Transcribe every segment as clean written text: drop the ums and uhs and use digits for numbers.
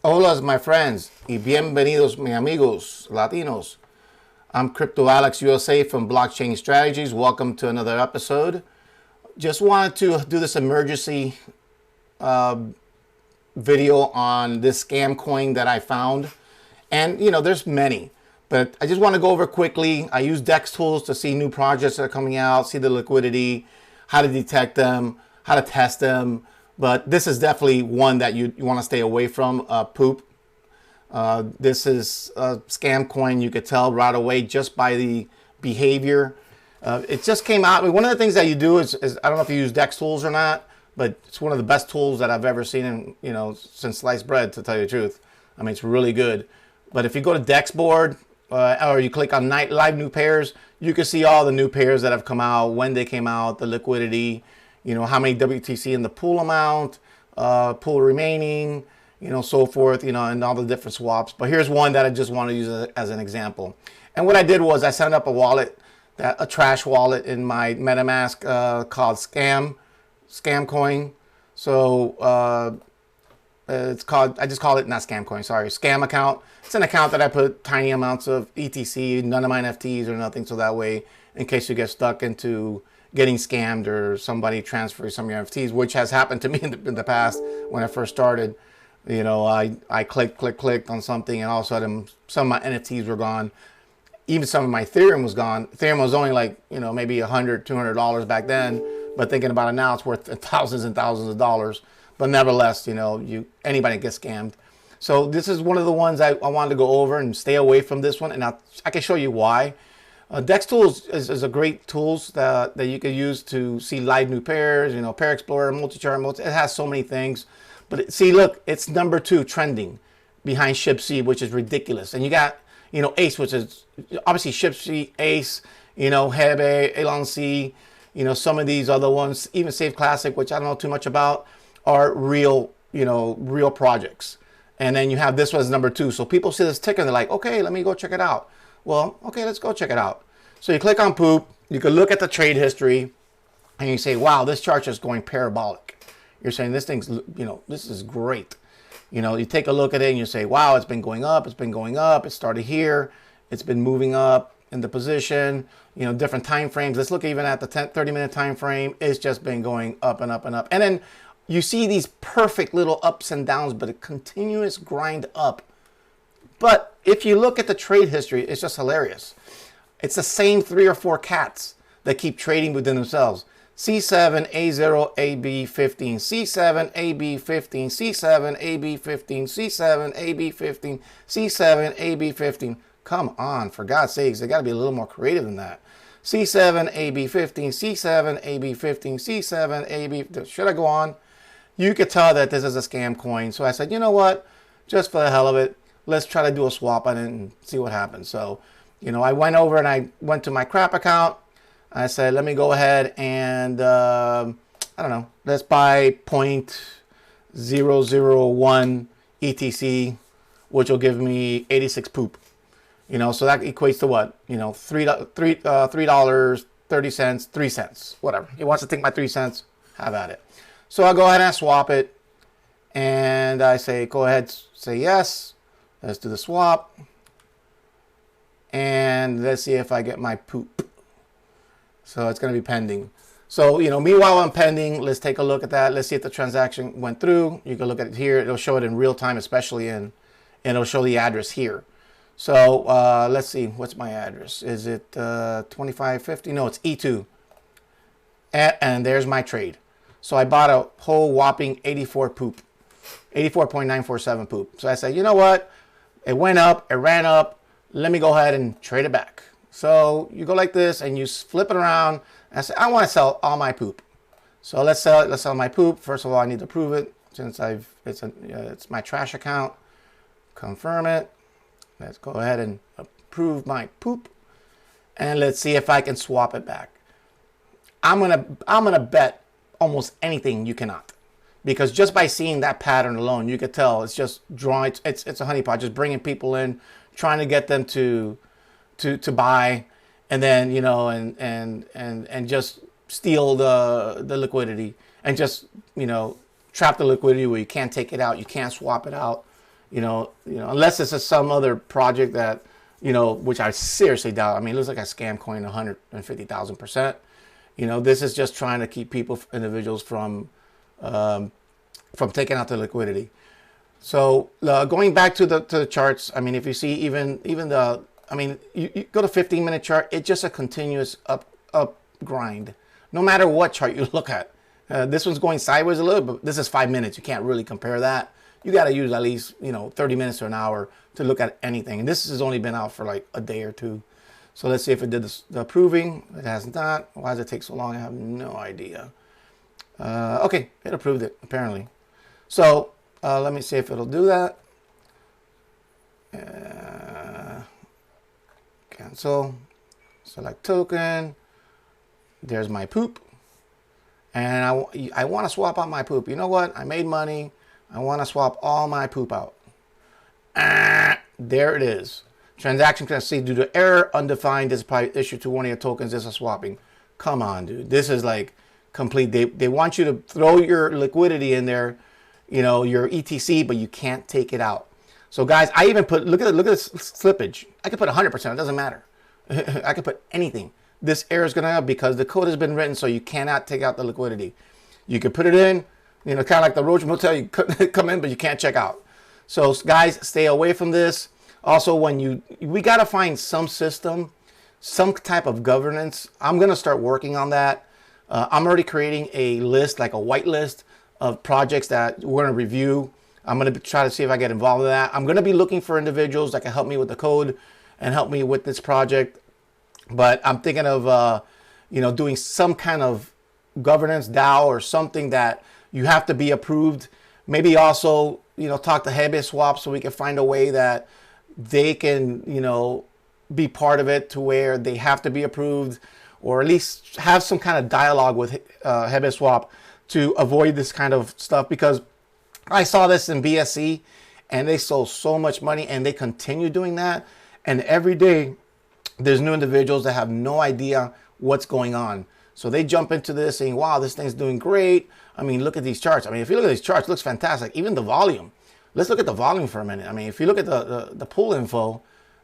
Hola, my friends, y bienvenidos, mis amigos latinos. I'm Crypto Alex USA from Blockchain Strategies. Welcome to another episode. Just wanted to do this emergency video on this scam coin that I found. And, there's many. But I just want to go over quickly. I use DEX tools to see new projects that are coming out, see the liquidity, how to detect them, how to test them. But this is definitely one that you want to stay away from, Poop. This is a scam coin. You could tell right away just by the behavior. It just came out. I mean, one of the things that you do is I don't know if you use DEX tools or not, but it's one of the best tools that I've ever seen since sliced bread, to tell you the truth. I mean, it's really good. But if you go to DEX board or you click on live new pairs, you can see all the new pairs that have come out, when they came out, the liquidity, how many WTC in the pool amount, pool remaining, so forth, and all the different swaps. But here's one that I just want to use as an example. And what I did was I set up a wallet, a trash wallet in my MetaMask called scamcoin. So it's called, I just call it, not scamcoin, sorry, scam account. It's an account that I put tiny amounts of ETC, none of my NFTs or nothing. So that way, in case you get stuck into getting scammed or somebody transfers some of your NFTs, which has happened to me in the past when I first started. I clicked on something, and all of a sudden some of my NFTs were gone. Even some of my Ethereum was gone. Ethereum was only like, maybe $100, $200 back then, but thinking about it now, it's worth thousands and thousands of dollars. But nevertheless, anybody gets scammed. So this is one of the ones I wanted to go over and stay away from this one, and I can show you why. DEX tools is a great tools that you can use to see live new pairs, pair explorer, multi-chart, it has so many things. But see, look, it's number 2 trending behind SHIB-C, which is ridiculous. And you got, ACE, which is obviously SHIB-C, ACE, Hebe, Elon-C, some of these other ones, even Safe Classic, which I don't know too much about, are real, real projects. And then you have this one as number 2. So people see this ticker and they're like, okay, let me go check it out. Well, okay, let's go check it out. So you click on Poop, you can look at the trade history, and you say, wow, this chart is going parabolic. You're saying this thing's, this is great. You take a look at it and you say, wow, it's been going up, it's been going up, it started here, it's been moving up in the position, different time frames. Let's look even at the 30-minute time frame. It's just been going up and up and up. And then you see these perfect little ups and downs, but a continuous grind up. But if you look at the trade history, it's just hilarious. It's the same 3 or 4 cats that keep trading within themselves. C7, A0, AB15, C7, AB15, C7, AB15, C7, AB15, C7, AB15. Come on, for God's sakes, they got to be a little more creative than that. C7, AB15, C7, AB15, C7, AB. Should I go on? You could tell that this is a scam coin. So I said, you know what? Just for the hell of it, let's try to do a swap on it and see what happens. So, I went over and I went to my crap account. I said, let me go ahead and, I don't know, let's buy 0.001 ETC, which will give me 86 poop. So that equates to what? $3.30, 3 cents, whatever. He wants to take my 3 cents, have at it. So I'll go ahead and swap it. And I say, go ahead, say yes. Let's do the swap. And let's see if I get my poop. So it's going to be pending. So, meanwhile I'm pending, let's take a look at that. Let's see if the transaction went through. You can look at it here. It'll show it in real time, especially and it'll show the address here. So let's see, what's my address? Is it 2550? No, it's E2. And there's my trade. So I bought a whole whopping 84 poop. 84.947 poop. So I said, you know what? It went up, it ran up. Let me go ahead and trade it back. So you go like this and you flip it around and say, I want to sell all my poop. So let's sell it. Let's sell my poop. First of all, I need to prove it since it's my trash account. Confirm it. Let's go ahead and approve my poop. And let's see if I can swap it back. I'm gonna bet almost anything you cannot. Because just by seeing that pattern alone, you could tell it's just drawing. It's a honeypot, just bringing people in, trying to get them to buy, and then and just steal the liquidity, and just trap the liquidity where you can't take it out, you can't swap it out, Unless it's some other project that, which I seriously doubt. I mean, it looks like a scam coin 150,000%. This is just trying to keep individuals from taking out the liquidity. So going back to the charts, I mean, if you see even the, I mean, you go to 15-minute chart, it's just a continuous up grind, no matter what chart you look at. This one's going sideways a little, but this is 5 minutes. You can't really compare that. You got to use at least 30 minutes to an hour to look at anything. And this has only been out for like a day or two. So let's see if it did the approving. It has not. Why does it take so long? I have no idea. Okay, it approved it apparently. So let me see if it'll do that. Cancel. Select token. There's my poop. And I want to swap out my poop. You know what? I made money. I want to swap all my poop out. There it is. Transaction can see due to error, undefined, this is probably issued to one of your tokens. This is swapping. Come on, dude. This is like complete. They want you to throw your liquidity in there, your ETC, but you can't take it out. So guys, I even put, look at this slippage. I could put 100%. It doesn't matter. I could put anything. This error is going to have because the code has been written so you cannot take out the liquidity. You can put it in, kind of like the Roach Motel, you come in, but you can't check out. So guys, stay away from this. Also, we got to find some system, some type of governance. I'm going to start working on that. I'm already creating a list, like a white list of projects that we're going to review. I'm going to try to see if I get involved in that. I'm going to be looking for individuals that can help me with the code and help me with this project. But I'm thinking of, doing some kind of governance DAO or something that you have to be approved. Maybe also, talk to Hebeswap so we can find a way that they can, be part of it to where they have to be approved, or at least have some kind of dialogue with Hebeswap to avoid this kind of stuff. Because I saw this in BSC and they sold so much money and they continue doing that. And every day, there's new individuals that have no idea what's going on. So they jump into this saying, wow, this thing's doing great. I mean, look at these charts. I mean, if you look at these charts, it looks fantastic. Even the volume. Let's look at the volume for a minute. I mean, if you look at the pool info,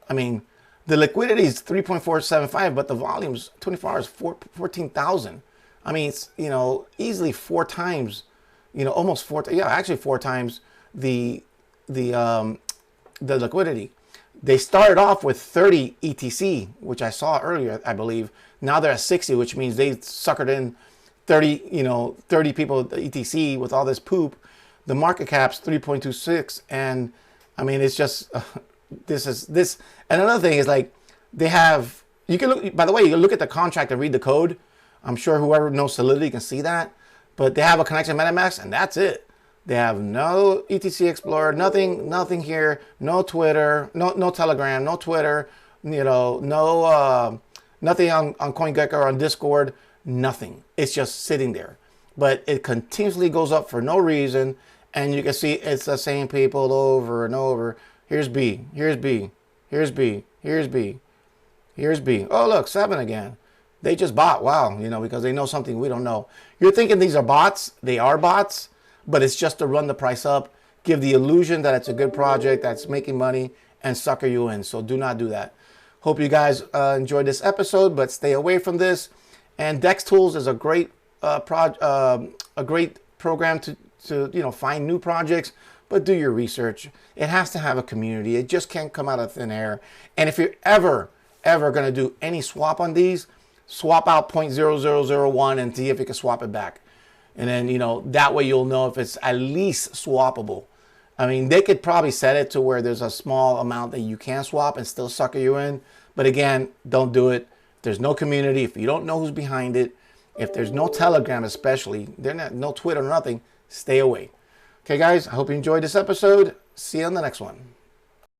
I mean, the liquidity is 3.475, but the volume's 24 hours, 14,000. I mean, it's, easily 4 times, almost 4, actually 4 times the liquidity. They started off with 30 ETC, which I saw earlier, I believe. Now they're at 60, which means they suckered in 30 people ETC with all this poop. The market cap's 3.26, and I mean, it's just this. And another thing is, like, they have, you can look. By the way, you can look at the contract and read the code. I'm sure whoever knows Solidity can see that. But they have a connection to MetaMask, and that's it. They have no ETC Explorer, nothing here, no Twitter, no Telegram, no Twitter, nothing on CoinGecko or on Discord, nothing. It's just sitting there. But it continuously goes up for no reason, and you can see it's the same people over and over. Here's B, here's B, here's B, here's B, here's B. Oh, look, 7 again. They just bought, wow, because they know something we don't know. You're thinking these are bots. They are bots. But it's just to run the price up, give the illusion that it's a good project that's making money, and sucker you in. So do not do that. Hope you guys enjoyed this episode, but stay away from this. And Dex Tools is a great program to find new projects, but do your research. It has to have a community. It just can't come out of thin air. And if you're ever going to do any swap on these, swap out 0.0001 and see if you can swap it back. And then, that way you'll know if it's at least swappable. I mean, they could probably set it to where there's a small amount that you can swap and still sucker you in. But again, don't do it. If there's no community, if you don't know who's behind it, if there's no Telegram especially, no Twitter, nothing, stay away. Okay, guys, I hope you enjoyed this episode. See you on the next one.